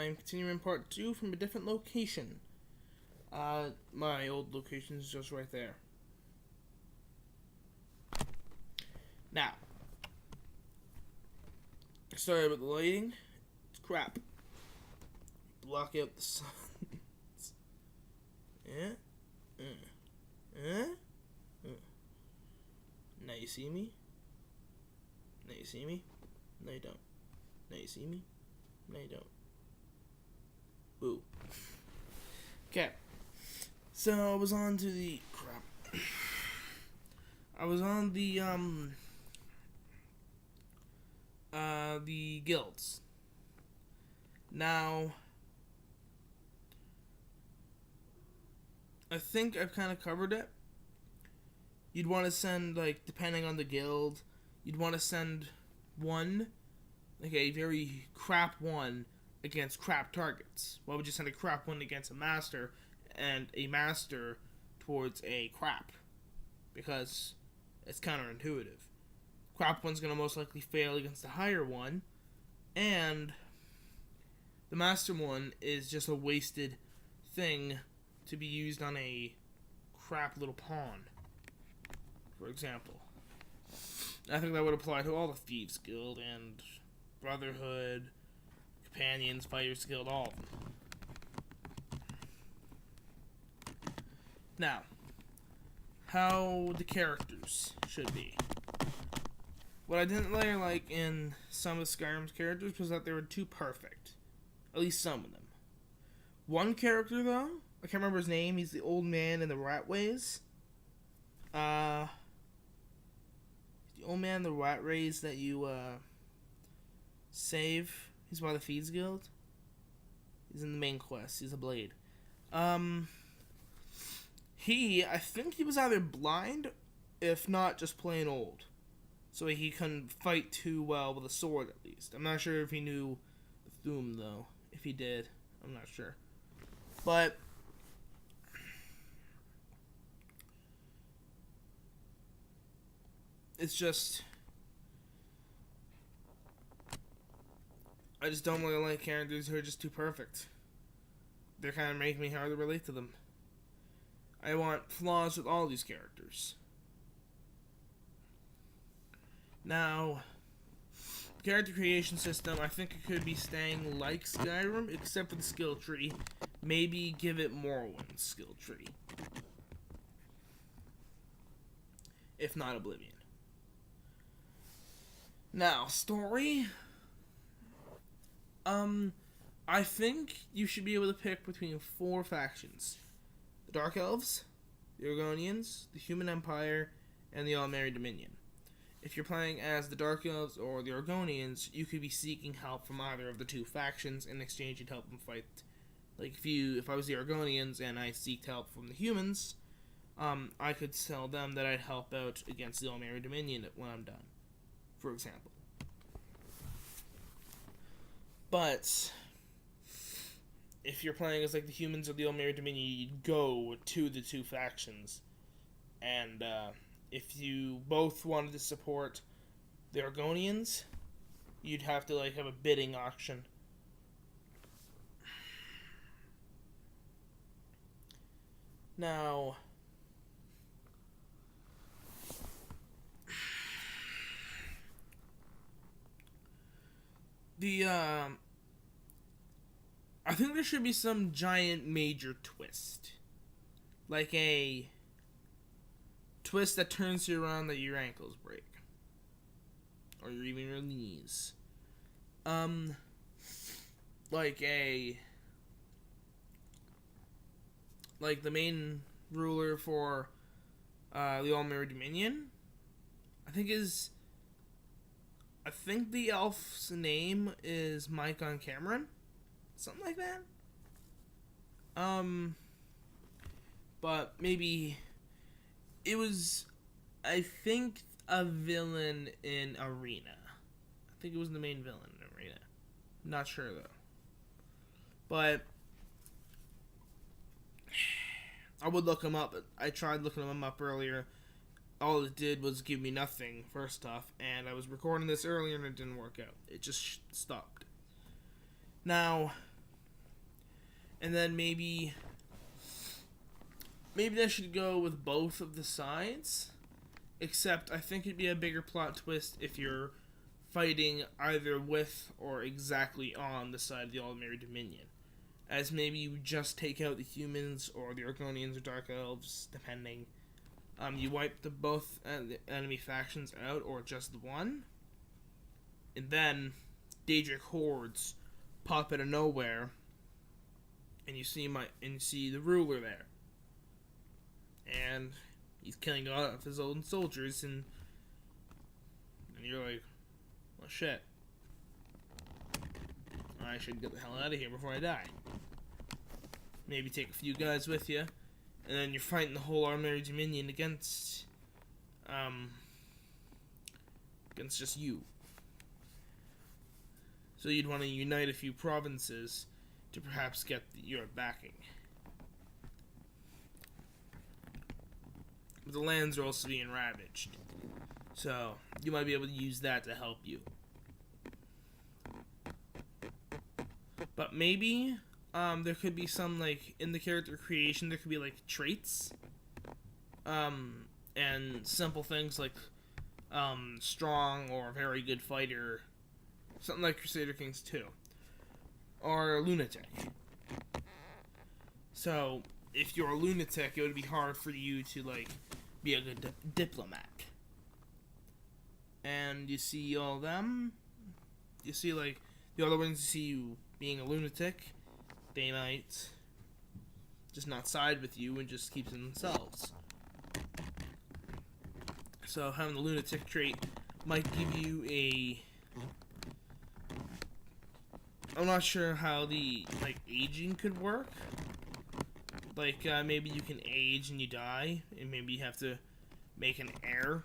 I'm continuing part 2 from a different location. My old location is just right there. Now, sorry about the lighting. It's crap. Block out the sun. Yeah? Now you see me? Now you see me? No you don't. Now you see me? No you don't. Boo. Okay. So I was on to the crap. I was on the guilds. Now I think I've kind of covered it. You'd want to send, like, depending on the guild, you'd want to send one, like a very crap one, against crap targets. Why would you send a crap one against a master and a master towards a crap? Because it's counterintuitive. Crap one's going to most likely fail against the higher one, and the master one is just a wasted thing to be used on a crap little pawn, for example. I think that would apply to all the Thieves Guild and Brotherhood, Companions, Fighters Guild, all of them. Now, how the characters should be. What I didn't really like in some of Skyrim's characters was that they were too perfect. At least some of them. One character, though, I can't remember his name, he's the old man in the Ratways. The old man in the Ratways that you, save. He's one of the Thieves Guild. He's in the main quest. He's a blade. I think he was either blind, if not just plain old. So he couldn't fight too well with a sword, at least. I'm not sure if he knew Thum, though. If he did, I'm not sure. But it's just, I just don't really like characters who are just too perfect. They're kind of making me hard to relate to them. I want flaws with all these characters. Now, character creation system, I think it could be staying like Skyrim, except for the skill tree. Maybe give it Morrowind's skill tree. If not Oblivion. Now, story. I think you should be able to pick between 4 factions. The Dark Elves, the Argonians, the Human Empire, and the All-Merry Dominion. If you're playing as the Dark Elves or the Argonians, you could be seeking help from either of the 2 factions. In exchange, you'd help them fight. Like, if I was the Argonians and I seeked help from the humans, I could tell them that I'd help out against the All-Merry Dominion when I'm done, for example. But if you're playing as, like, the humans or the All-Merry Dominion, you'd go to the 2 factions. And, if you both wanted to support the Argonians, you'd have to, like, have a bidding auction. Now, I think there should be some giant major twist. Like a twist that turns you around that your ankles break. Or even your knees. Like the main ruler for the All-Merry Dominion, I think the elf's name is Mycon Cameron. Something like that. But maybe it was, I think, a villain in Arena. I think it was the main villain in Arena. Not sure, though. But I would look him up. I tried looking him up earlier. All it did was give me nothing, first off. And I was recording this earlier and it didn't work out. It just stopped. Now, And then maybe I should go with both of the sides. Except I think it'd be a bigger plot twist if you're fighting either with or exactly on the side of the Aldmeri Dominion. As maybe you just take out the humans or the Argonians or Dark Elves, depending. You wipe both enemy factions out, or just the one. And then Daedric hordes pop out of nowhere, and you see the ruler there, and he's killing a lot of his own soldiers, and you're like, well, shit. I should get the hell out of here before I die. Maybe take a few guys with you, and then you're fighting the whole Aldmeri Dominion against just you. So you'd want to unite a few provinces to perhaps get your backing. But the lands are also being ravaged, so you might be able to use that to help you. But maybe there could be some, like, in the character creation, there could be, like, traits. And simple things like strong or very good fighter. Something like Crusader Kings 2. Or lunatic. So, if you're a lunatic, it would be hard for you to, like, be a good diplomat. And you see all them. You see, like, the other ones see you being a lunatic. They might just not side with you and just keep to themselves. So having the lunatic trait might give you a... I'm not sure how the, like, aging could work. Like, maybe you can age and you die, and maybe you have to make an heir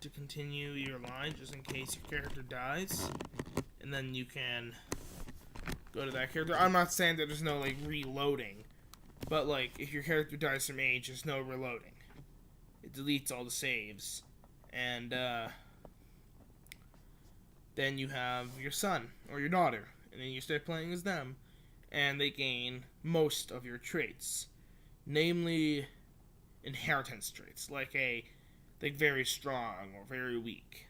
to continue your line, just in case your character dies. And then you can go to that character. I'm not saying that there's no, like, reloading. But, like, if your character dies from age, there's no reloading. It deletes all the saves. And, then you have your son or your daughter. And then you start playing as them. And they gain most of your traits. Namely, inheritance traits. Like very strong or very weak.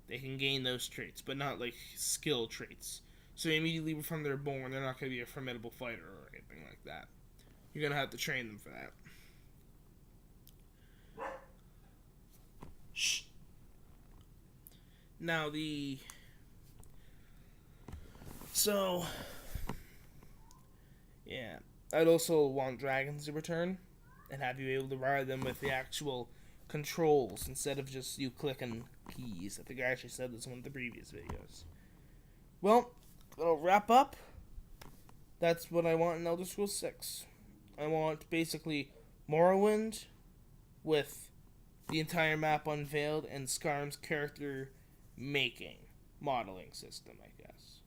They can gain those traits, but not, like, skill traits. So immediately from they're born, they're not going to be a formidable fighter or anything like that. You're going to have to train them for that. Shh. Now So, yeah. I'd also want dragons to return, and have you able to ride them with the actual controls, instead of just you clicking keys. I think I actually said this in one of the previous videos. Well, that'll wrap up. That's what I want in Elder Scrolls 6. I want basically Morrowind with the entire map unveiled and Skyrim's character modeling system, I guess.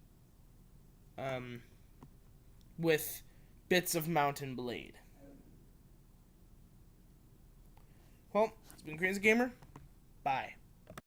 With bits of Mountain Blade. Well, it's been Crazy Gamer. Bye.